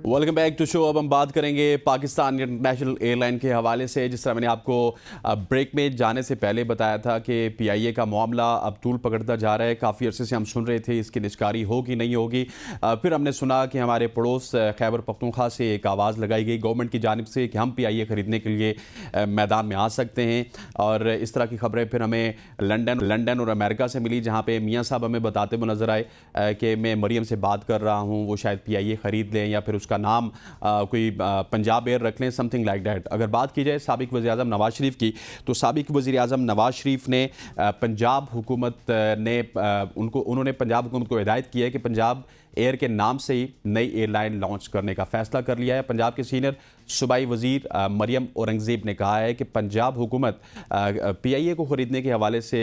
Welcome back to show. अब हम बात करेंगे पाकिस्तान इंटरनेशनल एयरलाइन के हवाले से। जिस तरह मैंने आपको ब्रेक में जाने से पहले बताया था कि पीआईए का मामला अब तूल पकड़ता जा रहा है। काफ़ी अरसे से हम सुन रहे थे इसकी निष्कारी होगी नहीं होगी। फिर हमने सुना कि हमारे पड़ोस खैबर पख्तूनख्वा से एक आवाज़ लगाई गई गवर्नमेंट की जानिब से कि हम पीआईए ख़रीदने के लिए मैदान में आ सकते हैं। और इस तरह की खबरें फिर हमें लंदन और अमेरिका से मिली, जहाँ पे मियाँ साहब हमें बताते हुए नज़र आए कि मैं मरियम से बात कर रहा हूँ, वो शायद पीआईए ख़रीद लें या फिर उसका नाम कोई पंजाब एयर रख लें, समथिंग लाइक दैट। अगर बात की जाए साबिक वज़ीर-ए-आज़म नवाज़ शरीफ की, तो साबिक वज़ीर-ए-आज़म नवाज़ शरीफ ने पंजाब हुकूमत ने उन्होंने पंजाब हुकूमत को हिदायत की है कि पंजाब एयर के नाम से ही नई एयरलाइन लॉन्च करने का फैसला कर लिया है। पंजाब के सीनियर सूबाई वज़ीर मरियम औरंगज़ेब ने कहा है कि पंजाब हुकूमत पीआईए को ख़रीदने के हवाले से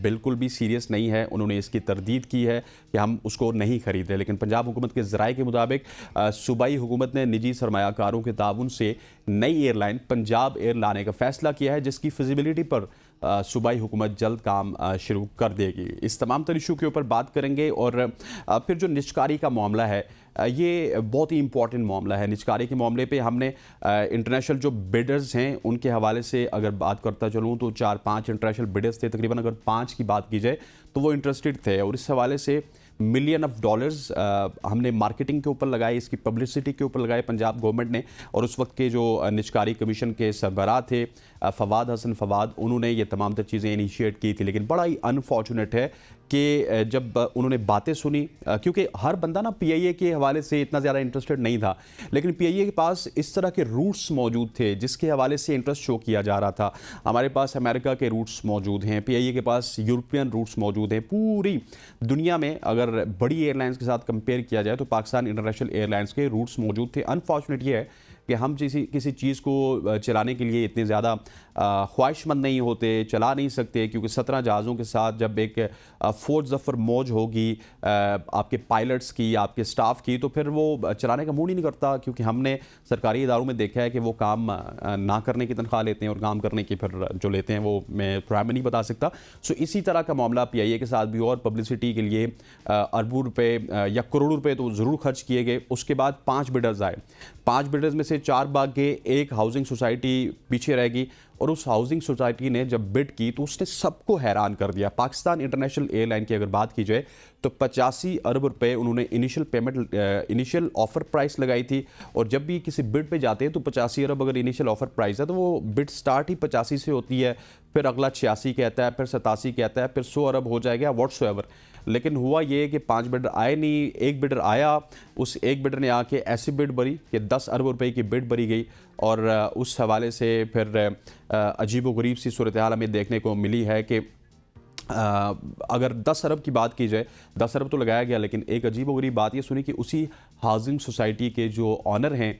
बिल्कुल भी सीरियस नहीं है। उन्होंने इसकी तरदीद की है कि हम उसको नहीं ख़रीदें। लेकिन पंजाब हुकूमत के ज़राए के मुताबिक सूबाई हुकूमत ने निजी सरमायाकारों के ताउन से नई एयरलाइन पंजाब एयर लाने का फ़ैसला किया है, जिसकी फिजिबिलिटी पर सूबाई हुकूमत जल्द काम शुरू कर देगी। इस तमाम तर इशू के ऊपर बात करेंगे। और फिर जो निजकारी का मामला है, ये बहुत ही इंपॉर्टेंट मामला है। निजकारी के मामले पे हमने इंटरनेशनल जो बिडर्स हैं उनके हवाले से अगर बात करता चलूँ तो 4-5 इंटरनेशनल बिडर्स थे। तकरीबन अगर 5 की बात की जाए तो वो इंटरेस्टेड थे, और इस हवाले से मिलियन ऑफ डॉलर्स हमने मार्केटिंग के ऊपर लगाए, इसकी पब्लिसिटी के ऊपर लगाए पंजाब गवर्नमेंट ने। और उस वक्त के जो निजकारी कमीशन के सरबराह थे फवाद हसन फवाद, उन्होंने ये तमाम तर चीज़ें इनिशिएट की थी। लेकिन बड़ा ही अनफॉर्चुनेट है कि जब उन्होंने बातें सुनी, क्योंकि हर बंदा ना पीआईए के हवाले से इतना ज़्यादा इंटरेस्टेड नहीं था, लेकिन पीआईए के पास इस तरह के रूट्स मौजूद थे जिसके हवाले से इंटरेस्ट शो किया जा रहा था। हमारे पास अमेरिका के रूट्स मौजूद हैं, पीआईए के पास यूरोपियन रूट्स मौजूद हैं। पूरी दुनिया में अगर बड़ी एयरलाइंस के साथ कंपेयर किया जाए तो पाकिस्तान इंटरनेशनल एयरलाइंस के रूट्स मौजूद थे। अनफॉर्चुनेट ये है कि हम किसी चीज़ को चलाने के लिए इतने ज़्यादा ख्वाहिशमंद नहीं होते, चला नहीं सकते, क्योंकि 17 जहाज़ों के साथ जब एक फ़ौज ज़फ़र मौज होगी आपके पायलट्स की, आपके स्टाफ की, तो फिर वो चलाने का मूड ही नहीं करता। क्योंकि हमने सरकारी इदारों में देखा है कि वो काम ना करने की तनख्वाह लेते हैं और काम करने की फिर जो लेते हैं वो मैं प्रोग्राम में नहीं बता सकता। सो इसी तरह का मामला पीआईए के साथ भी। और पब्लिसिटी के लिए अरबों रुपए या करोड़ों रुपए तो ज़रूर खर्च किए गए। उसके बाद 5 बिडर्स आए। 5 बिडर्स में से 4 भाग गए, एक हाउसिंग सोसाइटी पीछे रहेगी। और उस हाउसिंग सोसाइटी ने जब बिड की तो उसने सबको हैरान कर दिया। पाकिस्तान इंटरनेशनल एयरलाइन की अगर बात की जाए तो 85 अरब रुपए उन्होंने इनिशियल ऑफर प्राइस लगाई थी। और जब भी किसी बिड पे जाते हैं तो 85 अरब अगर इनिशियल ऑफर प्राइस है तो वो बिड स्टार्ट ही 85 से होती है, फिर अगला 86 कहता है, फिर 87 कहता है, फिर 100 अरब हो जाएगा व्हाट्सएवर। लेकिन हुआ ये कि 5 बिडर आए नहीं, एक बिडर आया। उस एक बिडर ने आके ऐसी बिड भरी कि 10 अरब रुपए की बिड भरी गई। और उस हवाले से फिर अजीब व गरीब सी सूरत हाल हमें देखने को मिली है कि अगर 10 अरब की बात की जाए, 10 अरब तो लगाया गया, लेकिन एक अजीब व गरीब बात ये सुनी कि उसी हाउसिंग सोसाइटी के जो ऑनर हैं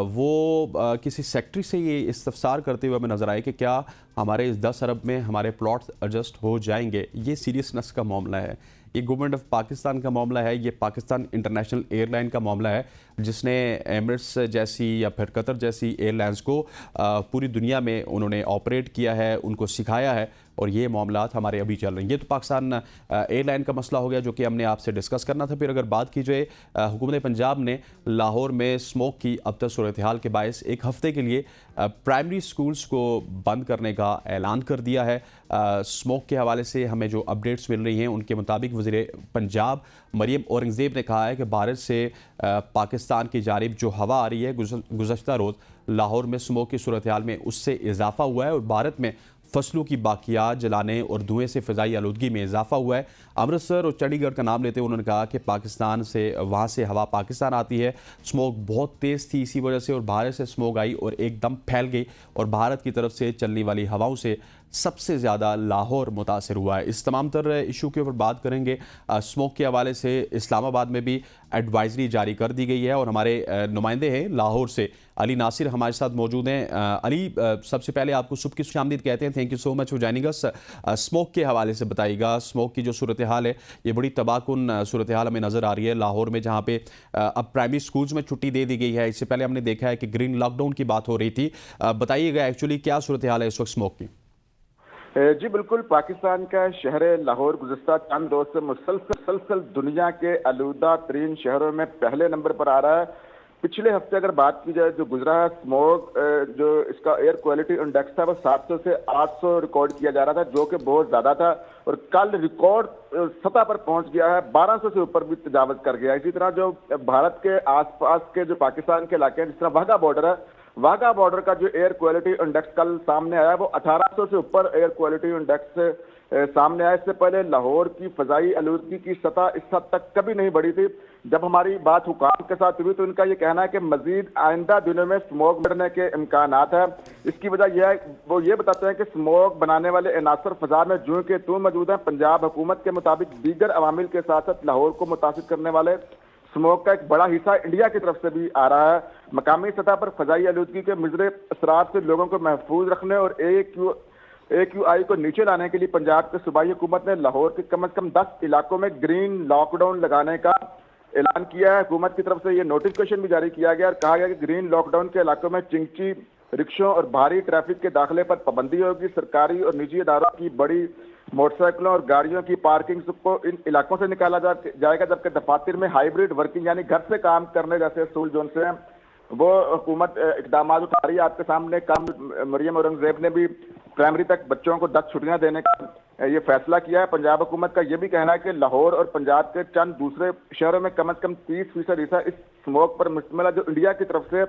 वो किसी सेक्रेटरी से ये इस्तफसार करते हुए हमें नज़र आए कि क्या हमारे इस 10 अरब में हमारे प्लॉट एडजस्ट हो जाएंगे। ये सीरियसनेस का मामला है, ये गवर्नमेंट ऑफ पाकिस्तान का मामला है, ये पाकिस्तान इंटरनेशनल एयरलाइन का मामला है, जिसने एमिरेट्स जैसी या फिर कतर जैसी एयरलाइंस को पूरी दुनिया में उन्होंने ऑपरेट किया है, उनको सिखाया है। और ये मामलात हमारे अभी चल रहे हैं। ये तो पाकिस्तान एयरलाइन का मसला हो गया जो कि हमने आपसे डिस्कस करना था। फिर अगर बात की जाए हुकूमत पंजाब ने लाहौर में स्मोक की अब तक सूरत हाल के बायस एक हफ़्ते के लिए प्राइमरी स्कूल्स को बंद करने का ऐलान कर दिया है। स्मोक के हवाले से हमें जो अपडेट्स मिल रही हैं उनके मुताबिक वज़ीर पंजाब मरियम औरंगज़ेब ने कहा है कि भारत से पाकिस्तान की जानिब जो हवा आ रही है गुज़श्ता रोज़ लाहौर में स्मोक की सूरत हाल में उससे इजाफा हुआ है और भारत में फसलों की बाकियात जलाने और धुएं से फ़िज़ाई आलूदगी में इजाफा हुआ है। अमृतसर और चंडीगढ़ का नाम लेते हुए उन्होंने कहा कि पाकिस्तान से वहाँ से हवा पाकिस्तान आती है। स्मोक बहुत तेज़ थी इसी वजह से, और भारत से स्मोक आई और एकदम फैल गई, और भारत की तरफ से चलने वाली हवाओं से सबसे ज़्यादा लाहौर मुतासर हुआ है। इस तमाम तर इशू के ऊपर बात करेंगे। स्मोक के हवाले से इस्लामाबाद में भी एडवाइजरी जारी कर दी गई है, और हमारे नुमाइंदे हैं लाहौर से अली नासिर हमारे साथ मौजूद हैं। अली, सबसे पहले आपको सुबह की खुशामदीद कहते हैं। Thank you so much for joining us. Smoke के हवाले से बताइएगा, स्मोक की जो सूरत हाल है ये बड़ी तबाहकुन सूरत हाल हमें नज़र आ रही है लाहौर में, जहाँ पे अब प्राइमरी स्कूल्स में छुट्टी दे दी गई है। इससे पहले हमने देखा है कि ग्रीन लॉकडाउन की बात हो रही थी। बताइएगा एक्चुअली क्या सूरत हाल है इस वक्त स्मोक की? जी बिल्कुल, पाकिस्तान का शहर लाहौर गुज़श्ता चंद रोज से मुसलसल दुनिया के आलूदा तरीन शहरों में पहले नंबर पर आ रहा है। पिछले हफ्ते अगर बात की जाए जो गुजरा है स्मोग जो इसका एयर क्वालिटी इंडेक्स था वो 700 से 800 रिकॉर्ड किया जा रहा था, जो कि बहुत ज्यादा था। और कल रिकॉर्ड सतह पर पहुंच गया है, 1200 से ऊपर भी तजावज कर गया। इसी तरह जो भारत के आसपास के जो पाकिस्तान के इलाके हैं, जिस तरह वाघा बॉर्डर है, वाघा बॉर्डर का जो एयर क्वालिटी इंडेक्स कल सामने आया वो 1800 से ऊपर एयर क्वालिटी इंडेक्स सामने आया। इससे पहले लाहौर की फजाई आलूदगी की सतह इस हद तक कभी नहीं बढ़ी थी। जब हमारी बात हुकाम के साथ हुई तो इनका ये कहना है कि मजीद आइंदा दिनों में स्मोग बढ़ने के इम्कानात है। इसकी वजह यह है, वो ये बताते हैं कि स्मोग बनाने वाले अनासर फजा में जूं के तूं मौजूद हैं। पंजाब हुकूमत के मुताबिक दीगर अवामिल के साथ साथ लाहौर को मुतासिर करने वाले स्मोक का एक बड़ा हिस्सा इंडिया की तरफ से भी आ रहा है। मकामी सतह पर फजाई आलूदगी के मुजरे असरात से लोगों को महफूज रखने और AQI को नीचे लाने के लिए पंजाब के सूबाई हुकूमत ने लाहौर के कम से कम 10 इलाकों में ग्रीन लॉकडाउन लगाने का ऐलान किया है। हुकूमत की तरफ से ये नोटिफिकेशन भी जारी किया गया और कहा गया कि ग्रीन लॉकडाउन के इलाकों में चिंची, रिक्शों और भारी ट्रैफिक के दाखिले पर पाबंदी होगी। सरकारी और निजी इदारों की बड़ी मोटरसाइकिलों और गाड़ियों की पार्किंग को इन इलाकों से निकाला जाएगा, जबकि दफातर में हाइब्रिड वर्किंग यानी घर से काम करने जैसे असूल जो से हैं वो हुकूमत इकदाम उठा रही है। आपके सामने कम मरियम औरंगजेब ने भी प्राइमरी तक बच्चों को 10 छुट्टियां देने का ये फैसला किया है। पंजाब हुकूमत का ये भी कहना है कि लाहौर और पंजाब के चंद दूसरे शहरों में कम से कम 30% हिस्सा इस स्मोक पर मुश्तमिल है, जो इंडिया की तरफ से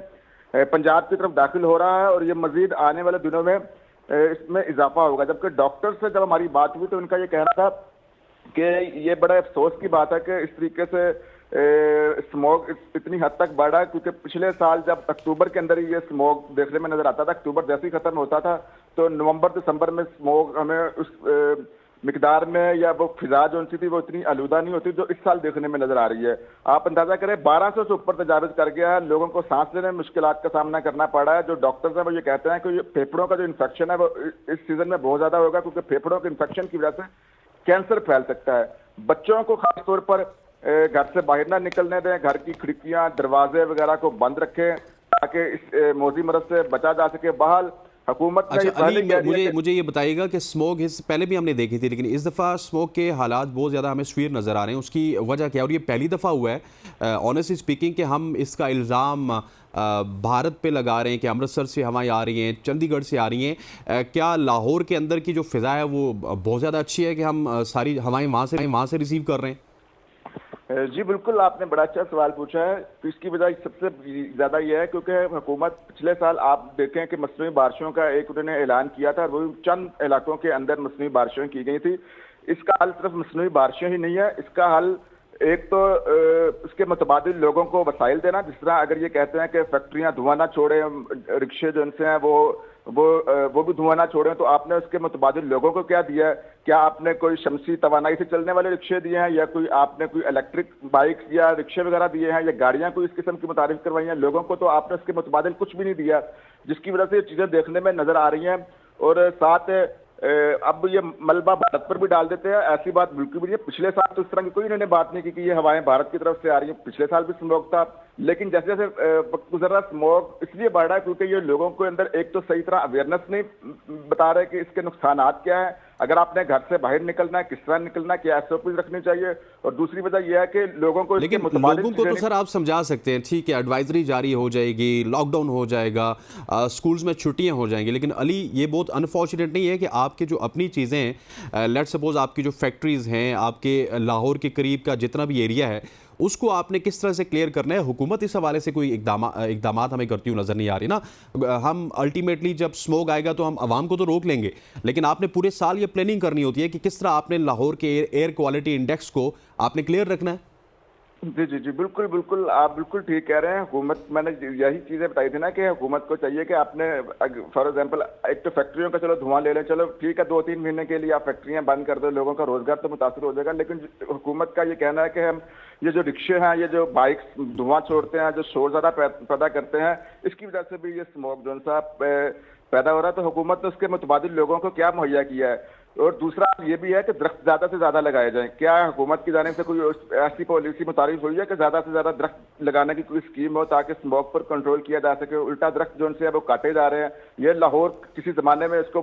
पंजाब की तरफ दाखिल हो रहा है और ये मजीद आने वाले दिनों में इसमें इजाफा होगा। जबकि डॉक्टर से जब हमारी बात हुई तो उनका ये कहना था कि ये बड़ा अफसोस की बात है कि इस तरीके से स्मोग इतनी हद तक बढ़ा, क्योंकि पिछले साल जब अक्टूबर के अंदर ही ये स्मोग देखने में नजर आता था, अक्टूबर जैसे ही खत्म होता था तो नवंबर दिसंबर में स्मोग हमें उस मिकदार में या वो फिजा जो सी थी वो इतनी आलूदा नहीं होती जो इस साल देखने में नजर आ रही है। आप अंदाजा करें 1200 से ऊपर तजावज कर गया है, लोगों को सांस लेने में मुश्किलात का सामना करना पड़ा है। जो डॉक्टर्स हैं वो ये कहते हैं कि ये फेफड़ों का जो इन्फेक्शन है वो इस सीजन में बहुत ज्यादा होगा, क्योंकि फेफड़ों के इन्फेक्शन की वजह से कैंसर फैल सकता है। बच्चों को खासतौर पर घर से बाहर ना निकलने दें, घर की खिड़कियां दरवाजे वगैरह को बंद रखें ताकि इस मौजी मरज से बचा जा सके। बहाल हुकूमत ने अच्छा मुझे ये बताइएगा कि स्मोक पहले भी हमने देखी थी, लेकिन इस दफ़ा स्मोक के हालात बहुत ज़्यादा हमें सवीर नज़र आ रहे हैं। उसकी वजह क्या है? और ये पहली दफ़ा हुआ है ऑनेस्टली स्पीकिंग कि हम इसका इल्ज़ाम भारत पे लगा रहे हैं कि अमृतसर से हवाएं आ रही हैं, चंडीगढ़ से आ रही हैं। क्या लाहौर के अंदर की जो फ़िज़ा है वो बहुत ज़्यादा अच्छी है कि हम सारी हवाएं वहाँ से रिसीव कर रहे हैं? जी बिल्कुल, आपने बड़ा अच्छा सवाल पूछा है। तो इसकी वजह सबसे ज्यादा यह है क्योंकि हुकूमत पिछले साल आप देखें कि मसनूई बारिशों का एक उन्होंने ऐलान किया था, वो चंद इलाकों के अंदर मसनूई बारिशें की गई थी। इसका हल सिर्फ मसनूई बारिशें ही नहीं है, इसका हल एक तो इसके मुतबादिल लोगों को वसाइल देना। जिस तरह अगर ये कहते हैं कि फैक्ट्रियां धुआं ना छोड़ें, रिक्शे जो उनसे हैं वो भी धुआं ना छोड़ें, तो आपने उसके मुतबादिल लोगों को क्या दिया है? क्या आपने कोई शमसी तवानाई से चलने वाले रिक्शे दिए हैं, या आपने कोई इलेक्ट्रिक बाइक या रिक्शे वगैरह दिए हैं, या गाड़ियां कोई इस किस्म की मुतारिफ करवाई हैं? लोगों को तो आपने उसके मुतबादिल कुछ भी नहीं दिया, जिसकी वजह से ये चीजें देखने में नजर आ रही हैं। और साथ अब ये मलबा भारत पर भी डाल देते हैं, ऐसी बात बिल्कुल भी नहीं है। पिछले साल तो इस तरह की कोई इन्होंने बात नहीं की कि ये हवाएं भारत की तरफ से आ रही हैं। पिछले साल भी स्मोक था, लेकिन जैसे जैसे वक्त गुजर रहा स्मोक इसलिए बढ़ रहा है क्योंकि ये लोगों को अंदर एक तो सही तरह अवेयरनेस नहीं बता रहे कि इसके नुकसानात क्या है, अगर आपने घर से बाहर निकलना है किस तरह निकलना है, क्या SOP रखनी चाहिए। और दूसरी वजह यह है कि लोगों को, लेकिन लोगों को तो सर आप समझा सकते हैं, ठीक है एडवाइजरी जारी हो जाएगी, लॉकडाउन हो जाएगा, स्कूल्स में छुट्टियां हो जाएंगी, लेकिन अली ये बहुत अनफॉर्चुनेट नहीं है कि आपके जो अपनी चीज़ें हैं, लेट सपोज आपकी जो फैक्ट्रीज़ हैं, आपके लाहौर के करीब का जितना भी एरिया है उसको आपने किस तरह से क्लियर करना है? हुकूमत इस हवाले से कोई इकदामात हमें करती हुई नज़र नहीं आ रही ना। हम अल्टीमेटली जब स्मोक आएगा तो हम आवाम को तो रोक लेंगे, लेकिन आपने पूरे साल ये प्लानिंग करनी होती है कि किस तरह आपने लाहौर के एयर क्वालिटी इंडेक्स को आपने क्लियर रखना है। जी बिल्कुल बिल्कुल, आप बिल्कुल ठीक कह रहे हैं। हुकूमत, मैंने यही चीजें बताई थी ना कि हुकूमत को चाहिए कि आपने फॉर एग्जांपल एक तो फैक्ट्रियों का चलो धुआं ले लें, चलो ठीक है 2-3 महीने के लिए आप फैक्ट्रियां बंद कर दो, लोगों का रोजगार तो मुतासर हो जाएगा। लेकिन हुकूमत का ये कहना है कि हम ये जो रिक्शे हैं, ये जो बाइक्स धुआं छोड़ते हैं, जो शोर ज्यादा पैदा करते हैं, इसकी वजह से भी ये स्मोक जो सा पैदा हो रहा है। तो हुकूमत ने उसके मुतबादिल लोगों को क्या मुहैया किया है? और दूसरा ये भी है कि दरख्त ज्यादा से ज्यादा लगाए जाएं। क्या हुकूमत की जानिब से कोई ऐसी पॉलिसी मुतारिफ हुई है कि ज्यादा से ज्यादा दरख्त लगाने की कोई स्कीम हो ताकि स्मोक पर कंट्रोल किया जा सके? उल्टा दरख्त जो है वो काटे जा रहे हैं। ये लाहौर किसी जमाने में इसको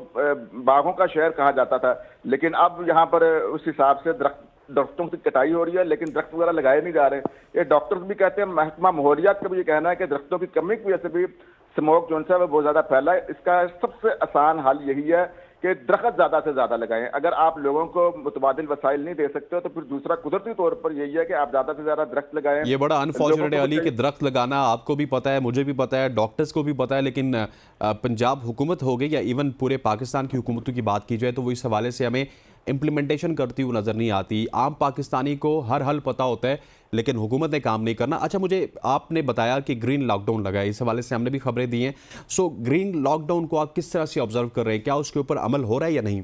बागों का शहर कहा जाता था, लेकिन अब यहाँ पर उस हिसाब से दरख्त درختوں کی کٹائی ہو رہی ہے لیکن درخت وغیرہ لگائے نہیں جا رہے. یہ ڈاکٹرز بھی کہتے ہیں, محکمہ ماحولیات کا بھی یہ کہنا ہے کہ درختوں کی کمی کی وجہ سے بھی اسموک جو ہے وہ بہت زیادہ پھیلا ہے. اس کا سب سے آسان حل یہی ہے کہ درخت زیادہ سے زیادہ لگائیں. اگر آپ لوگوں کو متبادل وسائل نہیں دے سکتے ہو تو پھر دوسرا قدرتی طور پر یہی ہے کہ آپ زیادہ سے زیادہ درخت لگائیں. یہ بڑا انفارچونیٹ ہے علی کہ درخت لگانا آپ کو بھی پتہ ہے, مجھے بھی پتہ ہے, ڈاکٹرز کو بھی پتہ ہے, لیکن پنجاب حکومت ہو گئی یا ایون پورے پاکستان کی حکومتوں کی بات کی جائے تو وہ اس حوالے سے ہمیں امپلیمنٹیشن کرتی ہوئی نظر نہیں آتی. عام پاکستانی کو ہر حل پتہ ہوتا ہے لیکن حکومت نے کام نہیں کرنا. اچھا, مجھے آپ نے بتایا کہ گرین لاک ڈاؤن لگا ہے, اس حوالے سے ہم نے بھی خبریں دی ہیں. سو گرین لاک ڈاؤن کو آپ کس طرح سے آبزرو کر رہے ہیں, کیا اس کے اوپر عمل ہو رہا ہے یا نہیں؟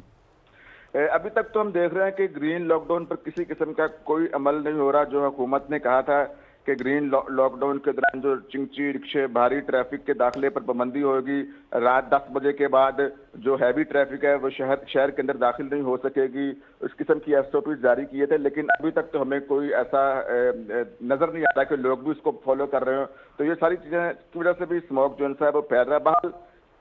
ابھی تک تو ہم دیکھ رہے ہیں کہ گرین لاک ڈاؤن پر کسی قسم کا کوئی عمل نہیں ہو رہا. جو حکومت نے کہا تھا کہ گرین لاک ڈاؤن کے دوران جو چنگچی رکشے بھاری ٹریفک کے داخلے پر پابندی ہوگی, رات 10 بجے کے بعد جو ہیوی ٹریفک ہے وہ شہر کے اندر داخل نہیں ہو سکے گی, اس قسم کی SOP جاری کیے تھے. لیکن ابھی تک تو ہمیں کوئی ایسا نظر نہیں آتا کہ لوگ بھی اس کو فالو کر رہے ہوں. تو یہ ساری چیزیں کی وجہ سے بھی اسموک جو ہے وہ پھیل رہا ہے. بہرحال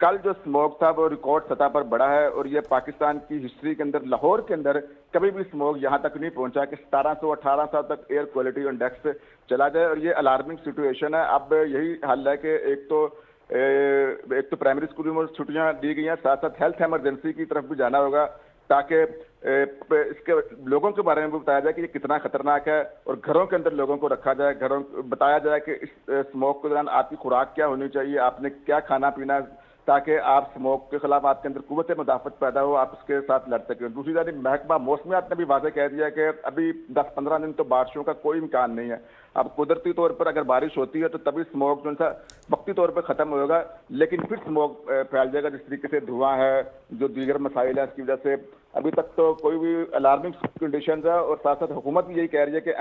کل جو اسموک تھا وہ ریکارڈ سطح پر بڑا ہے اور یہ پاکستان کی ہسٹری کے اندر, لاہور کے اندر کبھی بھی اسموک یہاں تک نہیں پہنچا کہ 1700-1800 تک ایئر کوالٹی انڈیکس چلا جائے, اور یہ الارمنگ سچویشن ہے. اب یہی حل ہے کہ ایک تو پرائمری اسکولوں میں چھٹیاں دی گئی ہیں, ساتھ ساتھ ہیلتھ ایمرجنسی کی طرف بھی جانا ہوگا تاکہ اس کے لوگوں کے بارے میں بھی بتایا جائے کہ یہ کتنا خطرناک ہے, اور گھروں کے اندر لوگوں کو رکھا جائے, بتایا جائے کہ اس اسموک کے دوران آپ کی خوراک کیا ہونی چاہیے, آپ نے کیا کھانا پینا, تاکہ آپ اسموک کے خلاف آپ کے اندر قوت مدافعت پیدا ہو, آپ اس کے ساتھ لڑ سکیں. دوسری جانب محکمہ موسمیات نے بھی واضح کہہ دیا کہ ابھی 10-15 دن تو بارشوں کا کوئی امکان نہیں ہے. اب قدرتی طور پر اگر بارش ہوتی ہے تو تبھی اسموک جو ہے وقتی طور پر ختم ہوگا, لیکن پھر اسموک پھیل جائے گا. جس طریقے سے دھواں ہے, جو دیگر مسائل ہیں, اس کی وجہ سے ابھی تک تو کوئی بھی الارمنگ کنڈیشنز ہے, اور ساتھ ساتھ حکومت بھی یہی کہہ رہی ہے کہ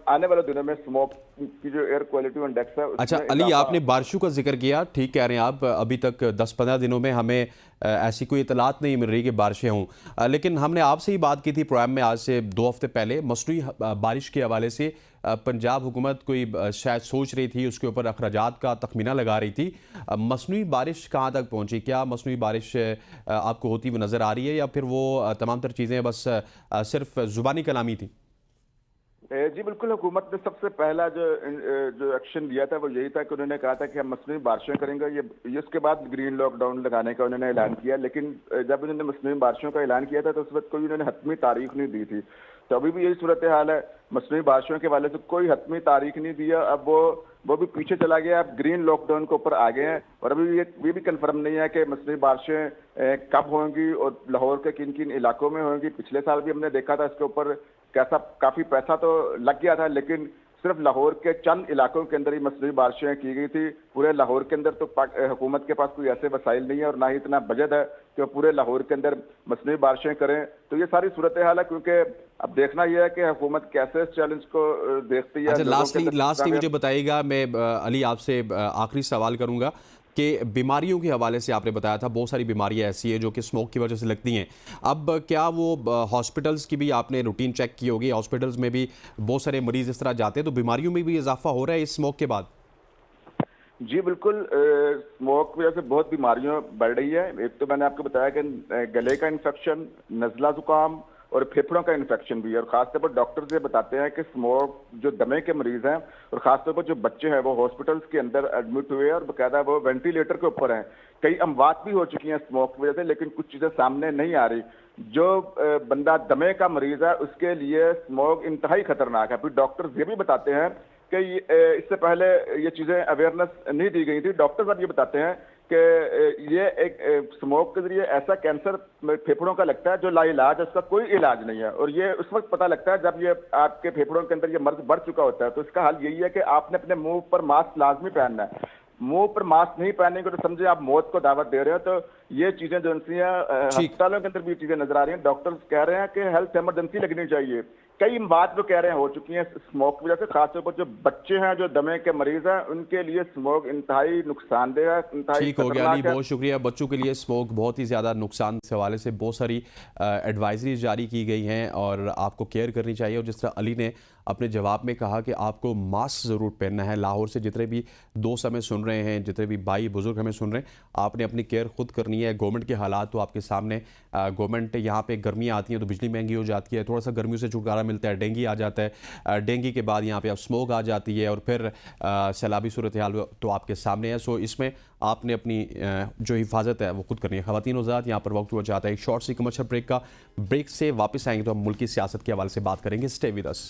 آنے والے دنوں میں اسموک کی جو ایئر کوالٹی انڈیکس ہے. اچھا علی, آپ نے بارشوں کا ذکر کیا, ٹھیک کہہ رہے ہیں آپ, ابھی تک 10-15 دنوں میں ہمیں ایسی کوئی اطلاعات نہیں مل رہی کہ بارشیں ہوں, لیکن ہم نے آپ سے ہی بات کی تھی پروگرام میں آج سے 2 ہفتے پہلے. مصنوعی بارش کے حوالے سے پنجاب حکومت کوئی شاید سوچ رہی تھی, اس کے اوپر اخراجات کا تخمینہ لگا رہی تھی. مصنوعی بارش کہاں تک پہنچی؟ کیا مصنوعی بارش آپ کو ہوتی ہوئی نظر آ رہی ہے یا پھر وہ تمام تر چیزیں بس صرف زبانی کلامی تھی؟ جی بالکل, حکومت نے سب سے پہلا جو ایکشن لیا تھا وہ یہی تھا کہ انہوں نے کہا تھا کہ ہم مصنوعی بارشیں کریں گے. یہ اس کے بعد گرین لاک ڈاؤن لگانے کا انہوں نے اعلان کیا, لیکن جب انہوں نے مصنوعی بارشوں کا اعلان کیا تھا تو اس وقت کوئی انہوں نے حتمی تاریخ نہیں دی تھی. تو ابھی بھی یہی صورتحال ہے, مصنوعی بارشوں کے حوالے سے کوئی حتمی تاریخ نہیں دیا. اب وہ بھی پیچھے چلا گیا, اب گرین لاک ڈاؤن کے اوپر آ گئے ہیں, اور ابھی یہ بھی کنفرم نہیں ہے کہ مصنوعی بارشیں کب ہوں گی اور لاہور کے کن کن علاقوں میں ہوں گی. پچھلے سال بھی ہم نے دیکھا تھا اس کے اوپر کافی پیسہ تو لگ گیا تھا, لیکن صرف لاہور کے چند علاقوں کے اندر ہی مصنوعی بارشیں کی گئی تھی. پورے لاہور کے اندر تو حکومت کے پاس کوئی ایسے وسائل نہیں ہے اور نہ ہی اتنا بجٹ ہے کہ وہ پورے لاہور کے اندر مصنوعی بارشیں کریں. تو یہ ساری صورتحال ہے, کیونکہ اب دیکھنا یہ ہے کہ حکومت کیسے اس چیلنج کو دیکھتی ہے. اچھا, لاسٹلی مجھے بتائیے گا, میں علی آپ سے آخری سوال کروں گا کہ بیماریوں کے حوالے سے آپ نے بتایا تھا بہت ساری بیماریاں ایسی ہیں جو کہ اسموک کی وجہ سے لگتی ہیں. اب کیا وہ ہاسپٹلز کی بھی آپ نے روٹین چیک کی ہوگی, ہاسپٹلز میں بھی بہت سارے مریض اس طرح جاتے ہیں, تو بیماریوں میں بھی اضافہ ہو رہا ہے اس اسموک کے بعد؟ جی بالکل, اسموک کی وجہ سے بہت بیماریاں بڑھ رہی ہے. ایک تو میں نے آپ کو بتایا کہ گلے کا انفیکشن, نزلہ زکام اور پھیپھڑوں کا انفیکشن بھی ہے. اور خاص طور پر ڈاکٹرز یہ بتاتے ہیں کہ اسموک جو دمے کے مریض ہیں اور خاص طور پر جو بچے ہیں وہ ہاسپٹلس کے اندر ایڈمٹ ہوئے اور باقاعدہ وہ وینٹیلیٹر کے اوپر ہیں. کئی اموات بھی ہو چکی ہیں اسموک کی وجہ سے, لیکن کچھ چیزیں سامنے نہیں آ رہی. جو بندہ دمے کا مریض ہے اس کے لیے اسموک انتہائی خطرناک ہے. پھر ڈاکٹرز یہ بھی بتاتے ہیں کہ اس سے پہلے یہ چیزیں اویئرنیس نہیں دی گئی تھی. ڈاکٹرز اب یہ بتاتے ہیں کہ یہ ایک اسموک کے ذریعے ایسا کینسر پھیپھڑوں کا لگتا ہے جو لا علاج ہے, اس کا کوئی علاج نہیں ہے. اور یہ اس وقت پتہ لگتا ہے جب یہ آپ کے پھیپھڑوں کے اندر یہ مرض بڑھ چکا ہوتا ہے. تو اس کا حل یہی ہے کہ آپ نے اپنے منہ پر ماسک لازمی پہننا ہے. منہ پر ماسک نہیں پہننے کو تو سمجھے آپ موت کو دعوت دے رہے ہو. تو یہ چیزیں جو ہیں ہسپتالوں کے اندر بھی چیزیں نظر آ رہی ہیں. ڈاکٹرز کہہ رہے ہیں کہ ہیلتھ ایمرجنسی لگنی چاہیے. کئی بات وہ کہہ رہے ہیں ہو چکی ہیں اسموک کی وجہ سے, خاص طور پر جو بچے ہیں جو دمے کے مریض ہیں ان کے لیے اسموک انتہائی نقصان دہ ہے, انتہائی ٹھیک ہو گیا علی, بہت شکریہ. بچوں کے لیے اسموک بہت ہی زیادہ نقصان کے حوالے سے بہت ساری ایڈوائزریز جاری کی گئی ہیں اور آپ کو کیئر کرنی چاہیے. اور جس طرح علی نے اپنے جواب میں کہا کہ آپ کو ماسک ضرور پہننا ہے. لاہور سے جتنے بھی دوست ہمیں سن رہے ہیں, جتنے بھی بھائی بزرگ ہمیں سن رہے ہیں, آپ نے اپنی کیئر خود کرنی ہے. گورنمنٹ کے حالات تو آپ کے سامنے, گورنمنٹ یہاں پہ گرمیاں آتی ہیں تو بجلی مہنگی ہو جاتی ہے, تھوڑا سا گرمیوں سے چھٹکارا ملتا ہے, ڈینگی آ جاتا ہے, ڈینگی کے بعد یہاں پہ اب اسموک آ جاتی ہے, اور پھر سیلابی صورتحال تو آپ کے سامنے ہے. سو اس میں آپ نے اپنی جو حفاظت ہے وہ خود کرنی ہے. خواتین حضرات, یہاں پر وقت ہوا چاہتا ہے ایک شارٹ سی کمرشل بریک کا. بریک سے واپس آئیں گے تو ہم ملکی سیاست کے حوالے سے بات کریں گے. Stay with us.